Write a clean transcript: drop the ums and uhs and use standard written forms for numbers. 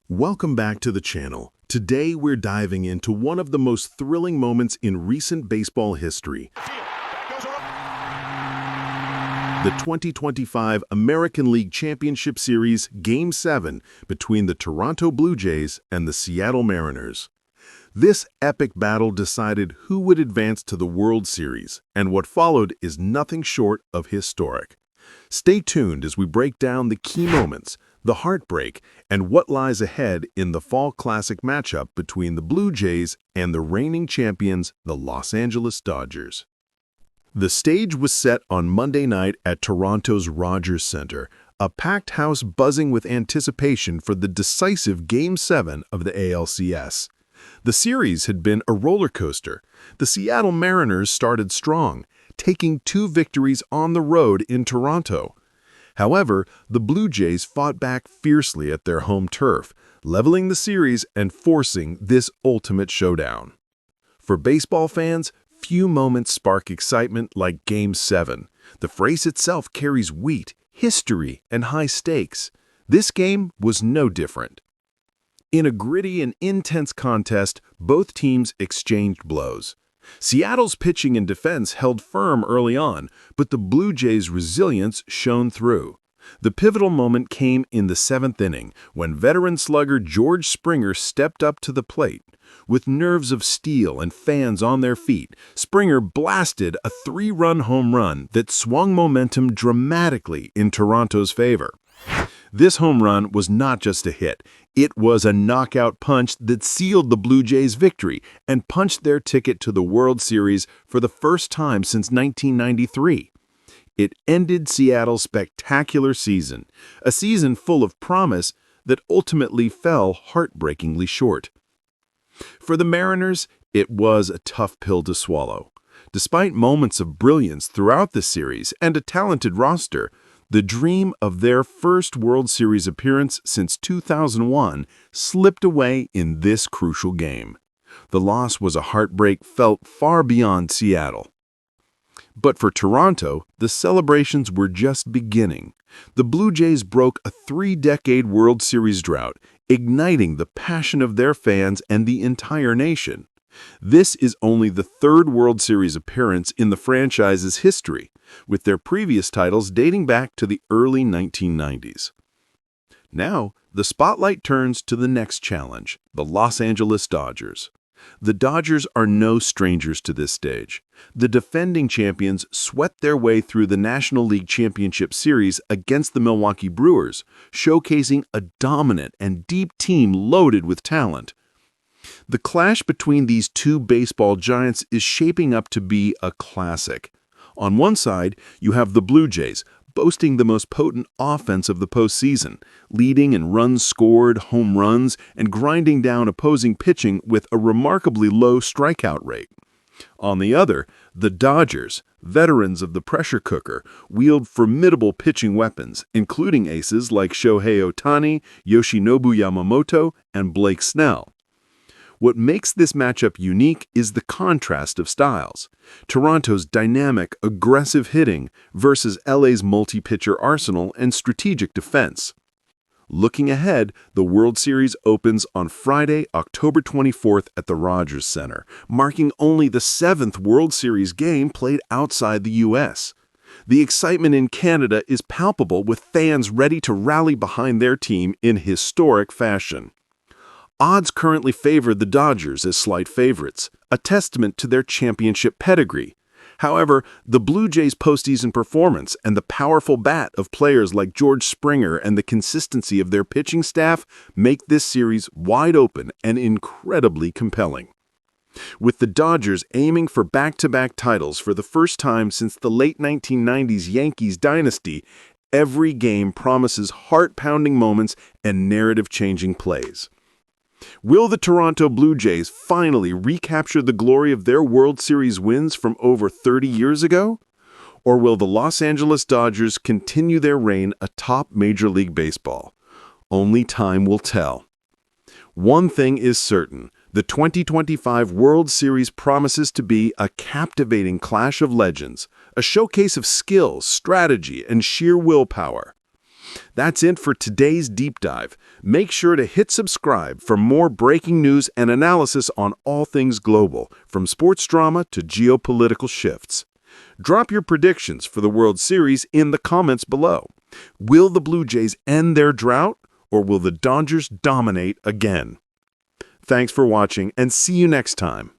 Welcome back to the channel. Today we're diving into one of the most thrilling moments in recent baseball history. The 2025 American League Championship Series Game 7 between the Toronto Blue Jays and the Seattle Mariners. This epic battle decided who would advance to the World Series, and what followed is nothing short of historic. Stay tuned as we break down the key moments, the heartbreak, and what lies ahead in the Fall Classic matchup between the Blue Jays and the reigning champions, the Los Angeles Dodgers. The stage was set on Monday night at Toronto's Rogers Center, a packed house buzzing with anticipation for the decisive Game 7 of the ALCS. The series had been a roller coaster. The Seattle Mariners started strong, taking 2 victories on the road in Toronto. However, the Blue Jays fought back fiercely at their home turf, leveling the series and forcing this ultimate showdown. For baseball fans, few moments spark excitement like Game 7. The phrase itself carries weight, history, and high stakes. This game was no different. In a gritty and intense contest, both teams exchanged blows. Seattle's pitching and defense held firm early on, but the Blue Jays' resilience shone through. The pivotal moment came in the 7th inning, when veteran slugger George Springer stepped up to the plate. With nerves of steel and fans on their feet, Springer blasted a 3-run home run that swung momentum dramatically in Toronto's favor. This home run was not just a hit. It was a knockout punch that sealed the Blue Jays' victory and punched their ticket to the World Series for the first time since 1993. It ended Seattle's spectacular season, a season full of promise that ultimately fell heartbreakingly short. For the Mariners, it was a tough pill to swallow. Despite moments of brilliance throughout the series and a talented roster, the dream of their first World Series appearance since 2001 slipped away in this crucial game. The loss was a heartbreak felt far beyond Seattle. But for Toronto, the celebrations were just beginning. The Blue Jays broke a 3-decade World Series drought, igniting the passion of their fans and the entire nation. This is only the 3rd World Series appearance in the franchise's history, with their previous titles dating back to the early 1990s. Now, the spotlight turns to the next challenge, the Los Angeles Dodgers. The Dodgers are no strangers to this stage. The defending champions swept their way through the National League Championship Series against the Milwaukee Brewers, showcasing a dominant and deep team loaded with talent. The clash between these two baseball giants is shaping up to be a classic. On one side, you have the Blue Jays, boasting the most potent offense of the postseason, leading in runs scored, home runs, and grinding down opposing pitching with a remarkably low strikeout rate. On the other, the Dodgers, veterans of the pressure cooker, wield formidable pitching weapons, including aces like Shohei Ohtani, Yoshinobu Yamamoto, and Blake Snell. What makes this matchup unique is the contrast of styles. Toronto's dynamic, aggressive hitting versus LA's multi-pitcher arsenal and strategic defense. Looking ahead, the World Series opens on Friday, October 24th at the Rogers Center, marking only the 7th World Series game played outside the U.S. The excitement in Canada is palpable, with fans ready to rally behind their team in historic fashion. Odds currently favor the Dodgers as slight favorites, a testament to their championship pedigree. However, the Blue Jays' postseason performance and the powerful bat of players like George Springer and the consistency of their pitching staff make this series wide open and incredibly compelling. With the Dodgers aiming for back-to-back titles for the first time since the late 1990s Yankees dynasty, every game promises heart-pounding moments and narrative-changing plays. Will the Toronto Blue Jays finally recapture the glory of their World Series wins from over 30 years ago? Or will the Los Angeles Dodgers continue their reign atop Major League Baseball? Only time will tell. One thing is certain, the 2025 World Series promises to be a captivating clash of legends, a showcase of skill, strategy, and sheer willpower. That's it for today's deep dive. Make sure to hit subscribe for more breaking news and analysis on all things global, from sports drama to geopolitical shifts. Drop your predictions for the World Series in the comments below. Will the Blue Jays end their drought, or will the Dodgers dominate again? Thanks for watching, and see you next time.